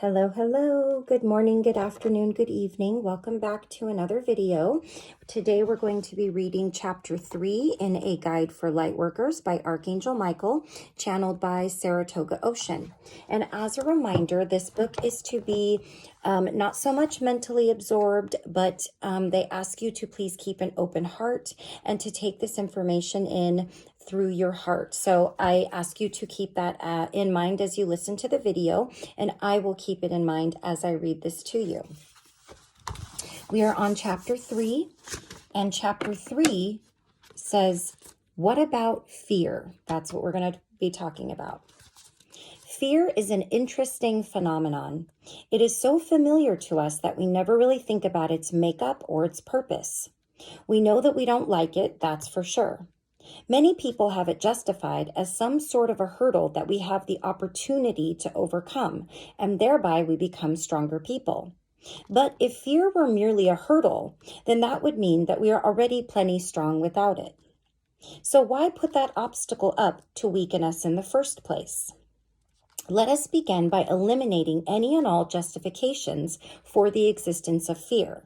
Hello, hello. Good morning, good afternoon, good evening. Welcome back to another video. Today we're going to be reading chapter 3 in A Guide for Lightworkers by Archangel Michael, channeled by Saratoga Ocean. And as a reminder, this book is to be not so much mentally absorbed, but they ask you to please keep an open heart and to take this information in through your heart. So I ask you to keep that in mind as you listen to the video, and I will keep it in mind as I read this to you. We are on chapter 3, and chapter 3 says, what about fear? That's what we're going to be talking about. Fear is an interesting phenomenon. It is so familiar to us that we never really think about its makeup or its purpose. We know that we don't like it, that's for sure. Many people have it justified as some sort of a hurdle that we have the opportunity to overcome, and thereby we become stronger people. But if fear were merely a hurdle, then that would mean that we are already plenty strong without it. So why put that obstacle up to weaken us in the first place? Let us begin by eliminating any and all justifications for the existence of fear.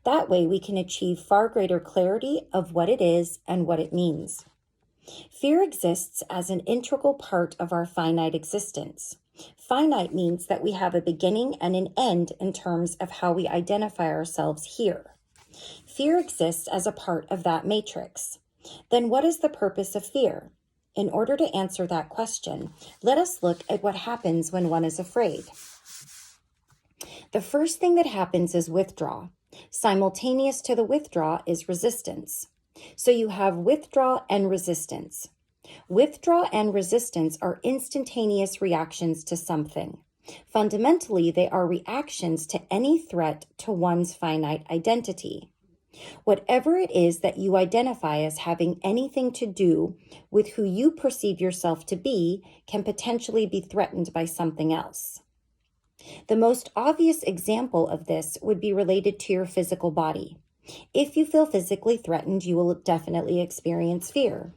That way we can achieve far greater clarity of what it is and what it means. Fear exists as an integral part of our finite existence. Finite means that we have a beginning and an end in terms of how we identify ourselves here. Fear exists as a part of that matrix. Then what is the purpose of fear? In order to answer that question, let us look at what happens when one is afraid. The first thing that happens is withdraw. Simultaneous to the withdraw is resistance. So you have withdraw and resistance. Withdraw and resistance are instantaneous reactions to something. Fundamentally, they are reactions to any threat to one's finite identity. Whatever it is that you identify as having anything to do with who you perceive yourself to be can potentially be threatened by something else. The most obvious example of this would be related to your physical body. If you feel physically threatened, you will definitely experience fear.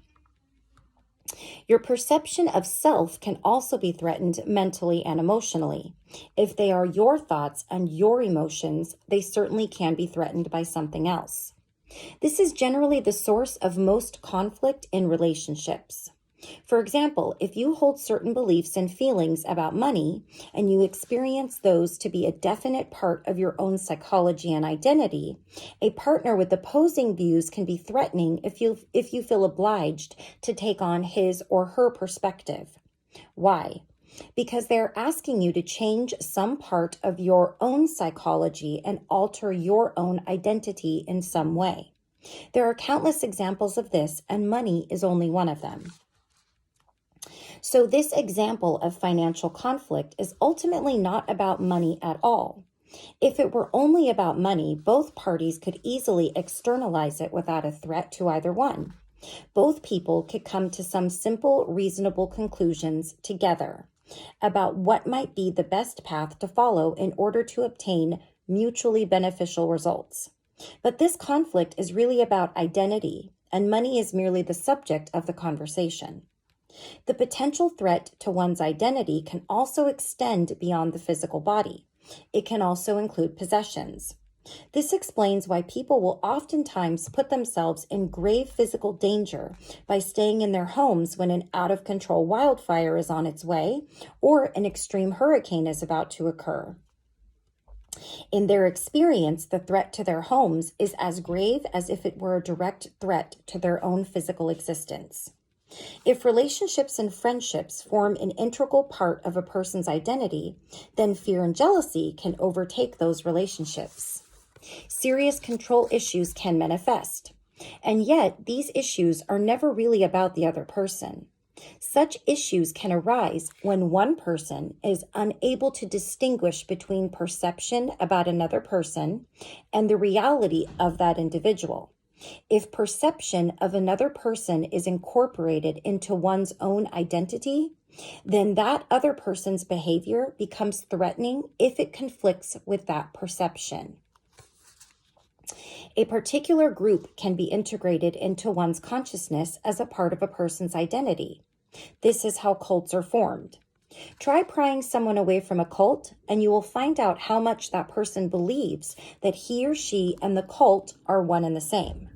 Your perception of self can also be threatened mentally and emotionally. If they are your thoughts and your emotions, they certainly can be threatened by something else. This is generally the source of most conflict in relationships. For example, if you hold certain beliefs and feelings about money, and you experience those to be a definite part of your own psychology and identity, a partner with opposing views can be threatening if you feel obliged to take on his or her perspective. Why? Because they're asking you to change some part of your own psychology and alter your own identity in some way. There are countless examples of this, and money is only one of them. So this example of financial conflict is ultimately not about money at all. If it were only about money, both parties could easily externalize it without a threat to either one. Both people could come to some simple, reasonable conclusions together about what might be the best path to follow in order to obtain mutually beneficial results. But this conflict is really about identity, and money is merely the subject of the conversation. The potential threat to one's identity can also extend beyond the physical body. It can also include possessions. This explains why people will oftentimes put themselves in grave physical danger by staying in their homes when an out-of-control wildfire is on its way or an extreme hurricane is about to occur. In their experience, the threat to their homes is as grave as if it were a direct threat to their own physical existence. If relationships and friendships form an integral part of a person's identity, then fear and jealousy can overtake those relationships. Serious control issues can manifest, and yet these issues are never really about the other person. Such issues can arise when one person is unable to distinguish between perception about another person and the reality of that individual. If perception of another person is incorporated into one's own identity, then that other person's behavior becomes threatening if it conflicts with that perception. A particular group can be integrated into one's consciousness as a part of a person's identity. This is how cults are formed. Try prying someone away from a cult, and you will find out how much that person believes that he or she and the cult are one and the same.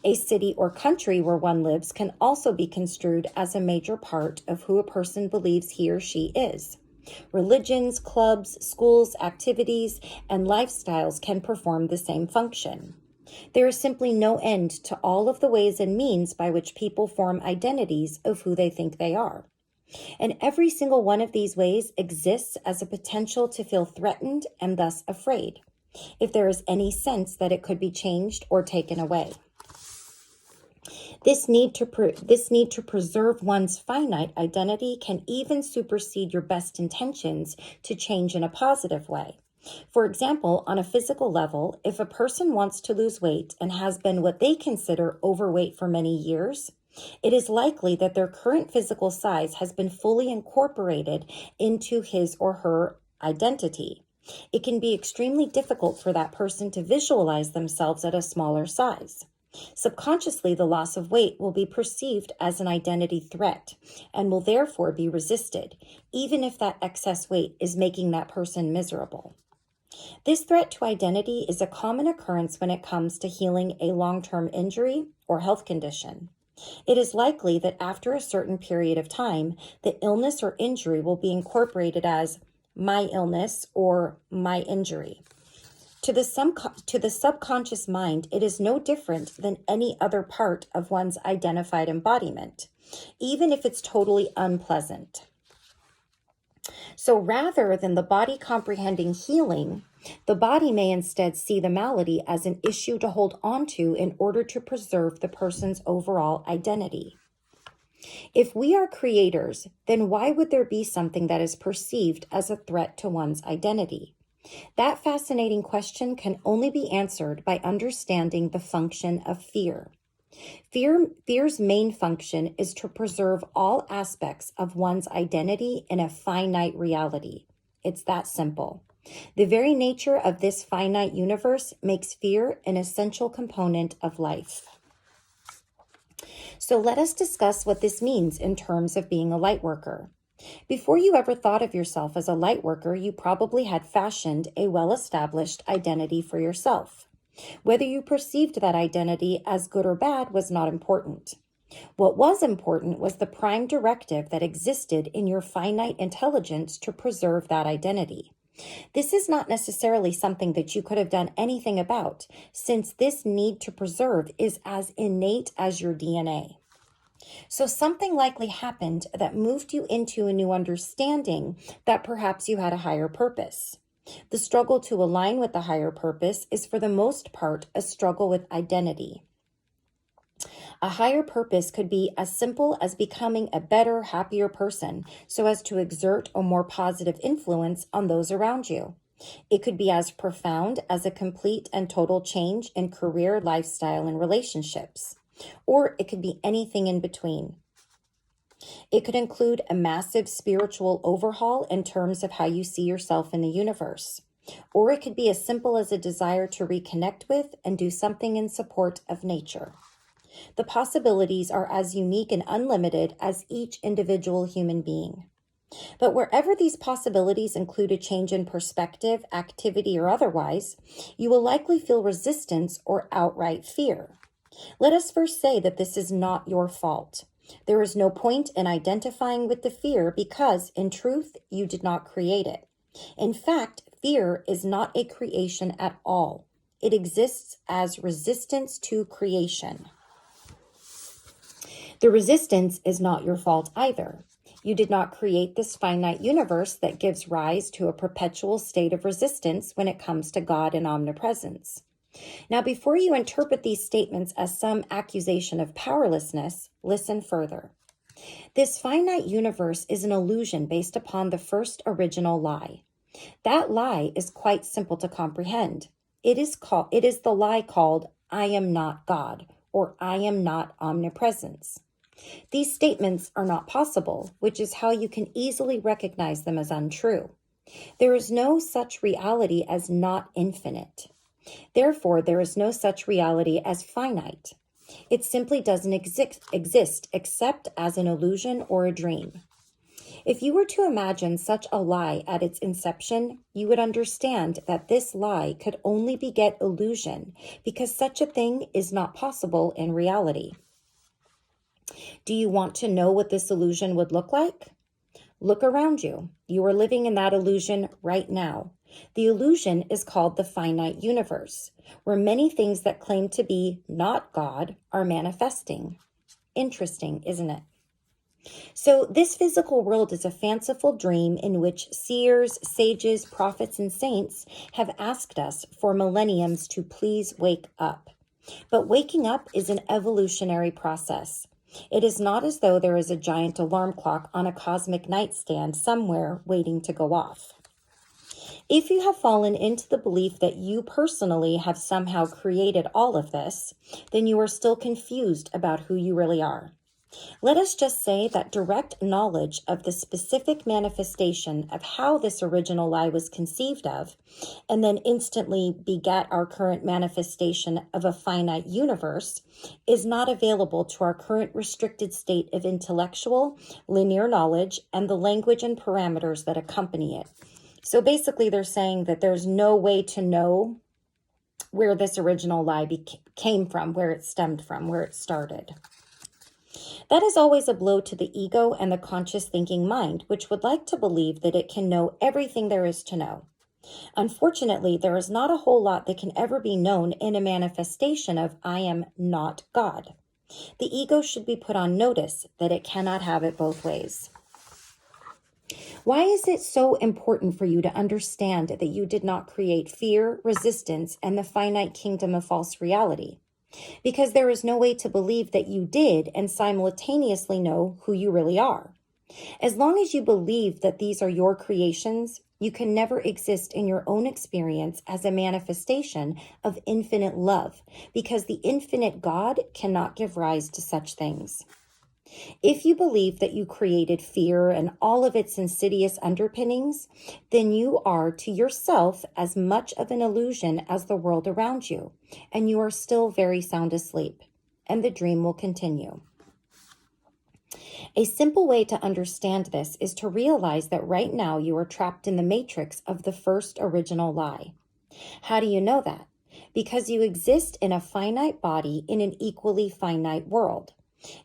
A city or country where one lives can also be construed as a major part of who a person believes he or she is. Religions, clubs, schools, activities, and lifestyles can perform the same function. There is simply no end to all of the ways and means by which people form identities of who they think they are. And every single one of these ways exists as a potential to feel threatened and thus afraid, if there is any sense that it could be changed or taken away. This need to preserve one's finite identity can even supersede your best intentions to change in a positive way. For example, on a physical level, if a person wants to lose weight and has been what they consider overweight for many years, it is likely that their current physical size has been fully incorporated into his or her identity. It can be extremely difficult for that person to visualize themselves at a smaller size. Subconsciously, the loss of weight will be perceived as an identity threat and will therefore be resisted, even if that excess weight is making that person miserable. This threat to identity is a common occurrence when it comes to healing a long-term injury or health condition. It is likely that after a certain period of time, the illness or injury will be incorporated as my illness or my injury. To the subconscious mind, it is no different than any other part of one's identified embodiment, even if it's totally unpleasant. So rather than the body comprehending healing, the body may instead see the malady as an issue to hold onto in order to preserve the person's overall identity. If we are creators, then why would there be something that is perceived as a threat to one's identity? That fascinating question can only be answered by understanding the function of fear. Fear's main function is to preserve all aspects of one's identity in a finite reality. It's that simple. The very nature of this finite universe makes fear an essential component of life. So let us discuss what this means in terms of being a light worker. Before you ever thought of yourself as a light worker, you probably had fashioned a well-established identity for yourself. Whether you perceived that identity as good or bad was not important. What was important was the prime directive that existed in your finite intelligence to preserve that identity. This is not necessarily something that you could have done anything about, since this need to preserve is as innate as your DNA. So something likely happened that moved you into a new understanding that perhaps you had a higher purpose. The struggle to align with the higher purpose is for the most part a struggle with identity. A higher purpose could be as simple as becoming a better, happier person so as to exert a more positive influence on those around you. It could be as profound as a complete and total change in career, lifestyle, and relationships. Or it could be anything in between. It could include a massive spiritual overhaul in terms of how you see yourself in the universe. Or it could be as simple as a desire to reconnect with and do something in support of nature. The possibilities are as unique and unlimited as each individual human being. But wherever these possibilities include a change in perspective, activity, or otherwise, you will likely feel resistance or outright fear. Let us first say that this is not your fault. There is no point in identifying with the fear because, in truth, you did not create it. In fact, fear is not a creation at all. It exists as resistance to creation. The resistance is not your fault either. You did not create this finite universe that gives rise to a perpetual state of resistance when it comes to God and omnipresence. Now, before you interpret these statements as some accusation of powerlessness, listen further. This finite universe is an illusion based upon the first original lie. That lie is quite simple to comprehend. It is the lie called, I am not God, or I am not omnipresence. These statements are not possible, which is how you can easily recognize them as untrue. There is no such reality as not infinite. Therefore, there is no such reality as finite. It simply doesn't exist except as an illusion or a dream. If you were to imagine such a lie at its inception, you would understand that this lie could only beget illusion because such a thing is not possible in reality. Do you want to know what this illusion would look like? Look around you. You are living in that illusion right now. The illusion is called the finite universe, where many things that claim to be not God are manifesting. Interesting, isn't it? So this physical world is a fanciful dream in which seers, sages, prophets, and saints have asked us for millenniums to please wake up. But waking up is an evolutionary process. It is not as though there is a giant alarm clock on a cosmic nightstand somewhere waiting to go off. If you have fallen into the belief that you personally have somehow created all of this, then you are still confused about who you really are. Let us just say that direct knowledge of the specific manifestation of how this original lie was conceived of, and then instantly begat our current manifestation of a finite universe, is not available to our current restricted state of intellectual, linear knowledge, and the language and parameters that accompany it. So basically, they're saying that there's no way to know where this original lie came from, where it stemmed from, where it started. That is always a blow to the ego and the conscious thinking mind, which would like to believe that it can know everything there is to know. Unfortunately, there is not a whole lot that can ever be known in a manifestation of I am not God. The ego should be put on notice that it cannot have it both ways. Why is it so important for you to understand that you did not create fear, resistance, and the finite kingdom of false reality? Because there is no way to believe that you did and simultaneously know who you really are. As long as you believe that these are your creations, you can never exist in your own experience as a manifestation of infinite love, because the infinite God cannot give rise to such things. If you believe that you created fear and all of its insidious underpinnings, then you are to yourself as much of an illusion as the world around you, and you are still very sound asleep, and the dream will continue. A simple way to understand this is to realize that right now you are trapped in the matrix of the first original lie. How do you know that? Because you exist in a finite body in an equally finite world.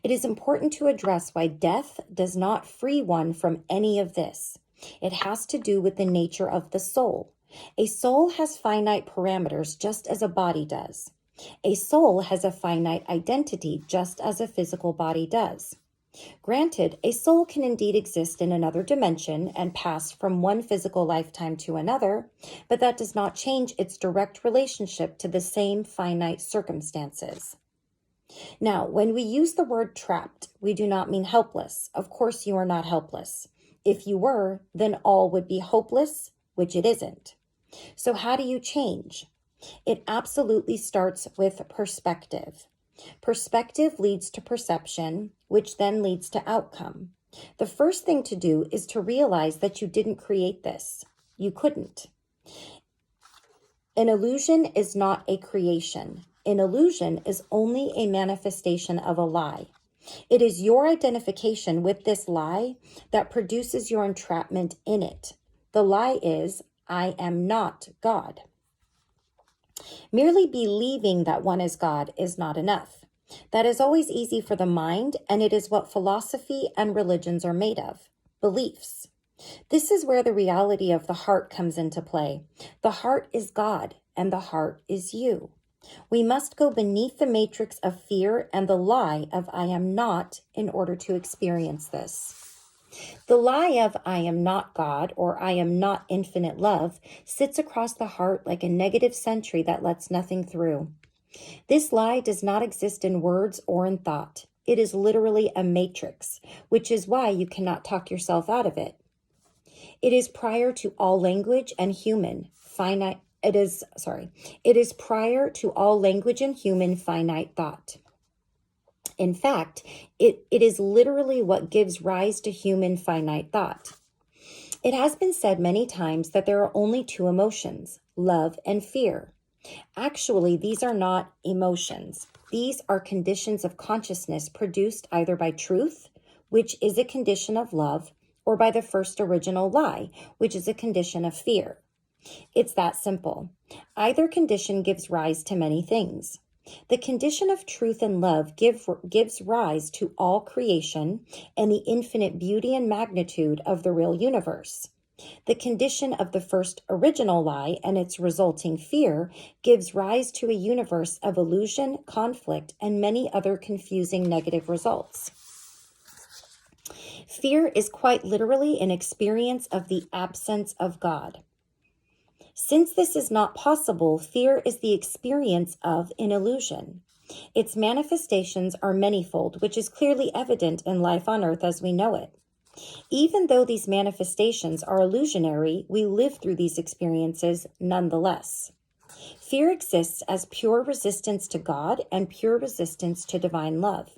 It is important to address why death does not free one from any of this. It has to do with the nature of the soul. A soul has finite parameters just as a body does. A soul has a finite identity just as a physical body does. Granted, a soul can indeed exist in another dimension and pass from one physical lifetime to another, but that does not change its direct relationship to the same finite circumstances. Now, when we use the word trapped, we do not mean helpless. Of course, you are not helpless. If you were, then all would be hopeless, which it isn't. So how do you change? It absolutely starts with perspective. Perspective leads to perception, which then leads to outcome. The first thing to do is to realize that you didn't create this. You couldn't. An illusion is not a creation. An illusion is only a manifestation of a lie. It is your identification with this lie that produces your entrapment in it. The lie is, I am not God. Merely believing that one is God is not enough. That is always easy for the mind, and it is what philosophy and religions are made of, beliefs. This is where the reality of the heart comes into play. The heart is God, and the heart is you. We must go beneath the matrix of fear and the lie of I am not in order to experience this. The lie of I am not God or I am not infinite love sits across the heart like a negative sentry that lets nothing through. This lie does not exist in words or in thought. It is literally a matrix, which is why you cannot talk yourself out of it. It is prior to all language and human finite. It is prior to all language and human finite thought. In fact, it is literally what gives rise to human finite thought. It has been said many times that there are only two emotions, love and fear. Actually, these are not emotions. These are conditions of consciousness produced either by truth, which is a condition of love, or by the first original lie, which is a condition of fear. It's that simple. Either condition gives rise to many things. The condition of truth and love gives rise to all creation and the infinite beauty and magnitude of the real universe. The condition of the first original lie and its resulting fear gives rise to a universe of illusion, conflict, and many other confusing negative results. Fear is quite literally an experience of the absence of God. Since this is not possible, fear is the experience of an illusion. Its manifestations are manifold, which is clearly evident in life on earth as we know it. Even though these manifestations are illusionary, we live through these experiences nonetheless. Fear exists as pure resistance to God and pure resistance to divine love.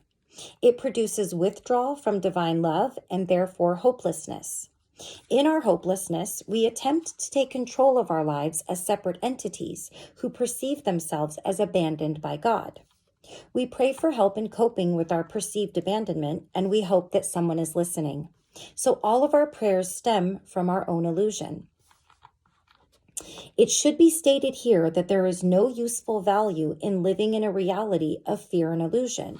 It produces withdrawal from divine love and therefore hopelessness. In our hopelessness, we attempt to take control of our lives as separate entities who perceive themselves as abandoned by God. We pray for help in coping with our perceived abandonment, and we hope that someone is listening. So all of our prayers stem from our own illusion. It should be stated here that there is no useful value in living in a reality of fear and illusion.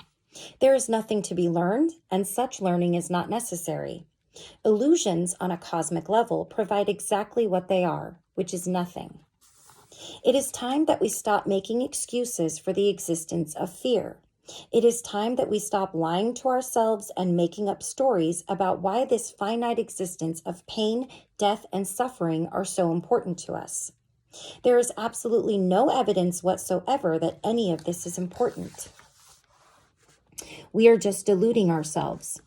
There is nothing to be learned, and such learning is not necessary. Illusions on a cosmic level provide exactly what they are, which is nothing. It is time that we stop making excuses for the existence of fear. It is time that we stop lying to ourselves and making up stories about why this finite existence of pain, death, and suffering are so important to us. There is absolutely no evidence whatsoever that any of this is important. We are just deluding ourselves.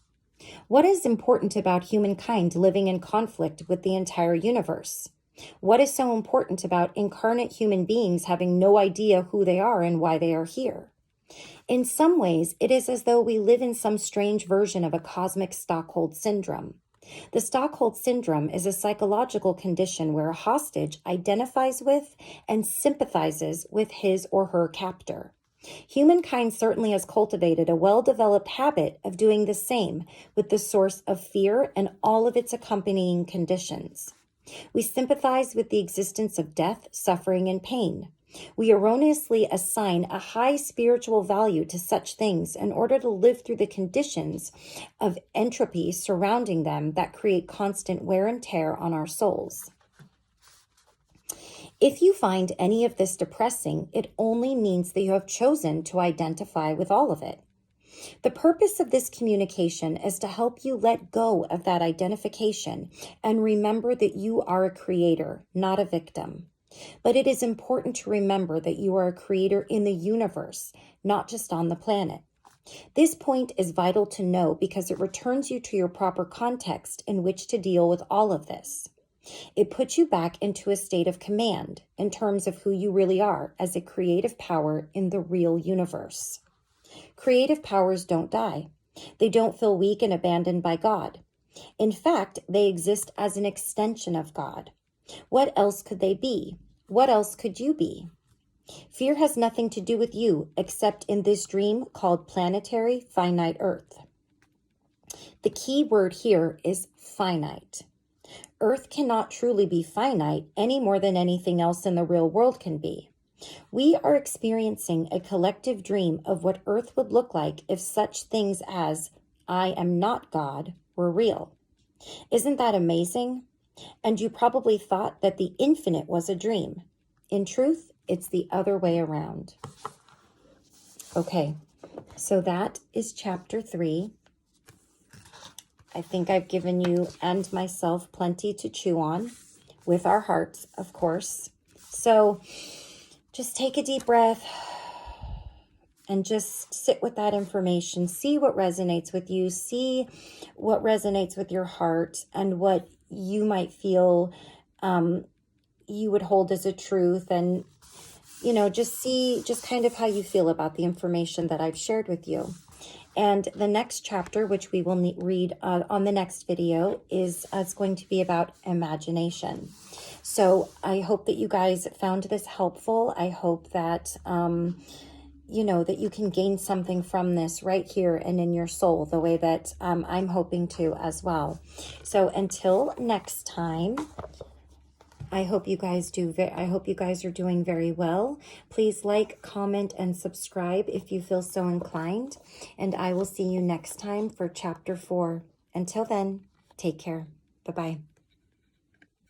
What is important about humankind living in conflict with the entire universe? What is so important about incarnate human beings having no idea who they are and why they are here? In some ways, it is as though we live in some strange version of a cosmic Stockholm syndrome. The Stockholm syndrome is a psychological condition where a hostage identifies with and sympathizes with his or her captor. Humankind certainly has cultivated a well-developed habit of doing the same with the source of fear and all of its accompanying conditions. We sympathize with the existence of death, suffering, and pain. We erroneously assign a high spiritual value to such things in order to live through the conditions of entropy surrounding them that create constant wear and tear on our souls. If you find any of this depressing, it only means that you have chosen to identify with all of it. The purpose of this communication is to help you let go of that identification and remember that you are a creator, not a victim. But it is important to remember that you are a creator in the universe, not just on the planet. This point is vital to know because it returns you to your proper context in which to deal with all of this. It puts you back into a state of command in terms of who you really are as a creative power in the real universe. Creative powers don't die. They don't feel weak and abandoned by God. In fact, they exist as an extension of God. What else could they be? What else could you be? Fear has nothing to do with you except in this dream called planetary finite Earth. The key word here is finite. Earth cannot truly be finite any more than anything else in the real world can be. We are experiencing a collective dream of what Earth would look like if such things as I am not God were real. Isn't that amazing? And you probably thought that the infinite was a dream. In truth, it's the other way around. Okay, so that is chapter 3. I think I've given you and myself plenty to chew on, with our hearts, of course. So just take a deep breath and just sit with that information. See what resonates with you. See what resonates with your heart and what you might feel you would hold as a truth. And, just kind of how you feel about the information that I've shared with you. And the next chapter, which we will read on the next video, is going to be about imagination. So I hope that you guys found this helpful. I hope that you know, that you can gain something from this right here and in your soul, the way that I'm hoping to as well. So until next time, I hope you guys are doing very well. Please like, comment, and subscribe if you feel so inclined. And I will see you next time for chapter 4. Until then, take care. Bye-bye.